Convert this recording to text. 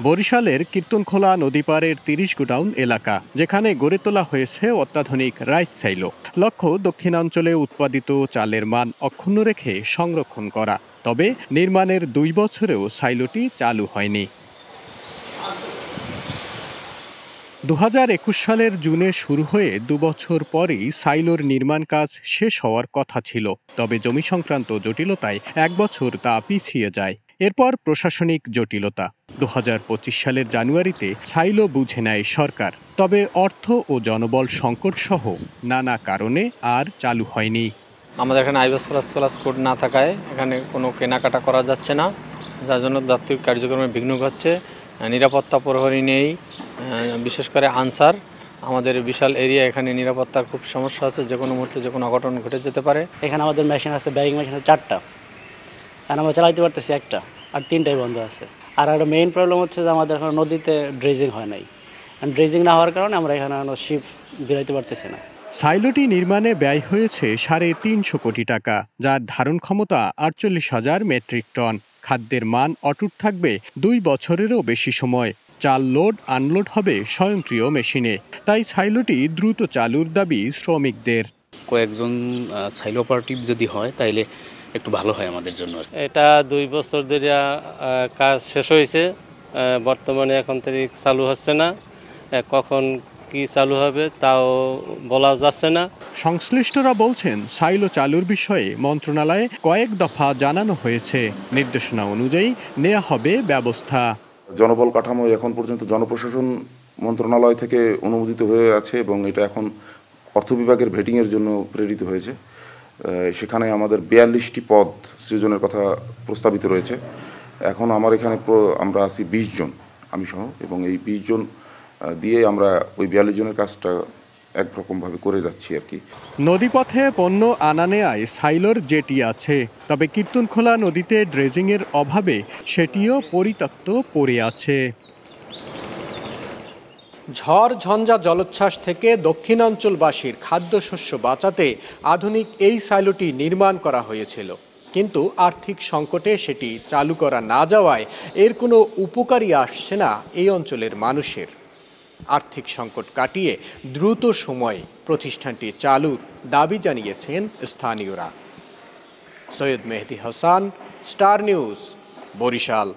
বরিশালের কীর্তনখোলা নদীপাড়ের ৩০ গোডাউন এলাকা, যেখানে গড়ে তোলা হয়েছে অত্যাধুনিক রাইস সাইলো। লক্ষ্য দক্ষিণাঞ্চলে উৎপাদিত চালের মান অক্ষুণ্ণ রেখে সংরক্ষণ করা। তবে নির্মাণের ২ বছরেও সাইলোটি চালু হয়নি। ২০২১ সালের জুনে শুরু হয়ে ২ বছর পরেই সাইলোর নির্মাণ কাজ শেষ হওয়ার কথা ছিল। তবে জমি সংক্রান্ত জটিলতায় ১ বছর তা পিছিয়ে যায়। এরপর প্রশাসনিক জটিলতা। ২০২৫ সালের জানুয়ারিতে সাইলো বুঝে নেয় সরকার। তবে অর্থ ও জনবল সংকট সহ নানা কারণে আর চালু হয়নি। আমাদের এখানে আইবাস প্লাস কোড না থাকায় এখানে কোনো কেনাকাটা করা যাচ্ছে না, যার জন্য দাপ্তরিক কার্যক্রমে বিঘ্ন ঘটছে। নিরাপত্তা প্রহরী নেই, বিশেষ করে আনসার। আমাদের বিশাল এরিয়া, এখানে নিরাপত্তার খুব সমস্যা আছে, যে কোনো মুহূর্তে যে কোনো অঘটন ঘটে যেতে পারে। এখানে আমাদের মেশিন আছে, ব্যাগিং মেশিন আছে 4টা, আর আমরা চালাইতে পারতেছি একটা, আর 3টাই বন্ধ আছে। আর একটা মেইন প্রবলেম হচ্ছে যে আমাদের এখন নদীতে ড্রেজিং হয় নাই। ড্রেজিং না হওয়ার কারণে আমরা এখানে শিপ বেরোতে পারতেছি না। সাইলোটি নির্মাণে ব্যয় হয়েছে ৩৫০ কোটি টাকা, যার ধারণ ক্ষমতা ৪৮,০০০ মেট্রিক টন। খাদ্যের মান অটুট থাকবে 2 বছরেরও বেশি সময়। চাল লোড আনলোড হবে স্বয়ংক্রিয় মেশিনে। তাই সাইলোটি দ্রুত চালুর দাবি শ্রমিকদের। কয়েকজন সাইলো অপারেটিভ যদি হয় তাইলে একটু ভালো হয় আমাদের জন্য। এটা 2 বছর ধরে কাজ শেষ হয়েছে, বর্তমানে এখন থেকে চালু হচ্ছে না। কখন কি চালু হবে তাও বলা যাচ্ছে না। সংশ্লিষ্টরা বলছেন, সাইলো চালুর বিষয়ে মন্ত্রণালয়ে কয়েক দফা জানানো হয়েছে। নির্দেশনা অনুযায়ী নেওয়া হবে ব্যবস্থা। জনবল কাঠামো এখন পর্যন্ত জনপ্রশাসন মন্ত্রণালয় থেকে অনুমোদিত হয়ে আছে এবং এটা এখন অর্থ বিভাগের ভেটিংয়ের জন্য প্রেরিত হয়েছে। সেখানে আমাদের 42টি পদ সৃজনের কথা প্রস্তাবিত রয়েছে। এখন আমার এখানে আমরা আছি 20 জন, আমি সহ, এবং এই 20 জন দিয়ে আমরা ওই 42 জনের কাজটা একরকমভাবে করে যাচ্ছি আর কি। নদীপথে পণ্য আনা নেয়ায় সাইলোর জেটি আছে, তবে কীর্তনখোলা নদীতে ড্রেজিংয়ের অভাবে সেটিও পরিত্যক্ত পড়ে আছে। ঝড় ঝঞ্ঝা জলোচ্ছ্বাস থেকে দক্ষিণাঞ্চলবাসীর খাদ্যশস্য বাঁচাতে আধুনিক এই সাইলোটি নির্মাণ করা হয়েছিল। কিন্তু আর্থিক সংকটে সেটি চালু করা না যাওয়ায় এর কোনো উপকারই আসছে না এই অঞ্চলের মানুষের। আর্থিক সংকট কাটিয়ে দ্রুত সময়ে প্রতিষ্ঠানটি চালুর দাবি জানিয়েছেন স্থানীয়রা। সৈয়দ মেহেদী হাসান, স্টার নিউজ, বরিশাল।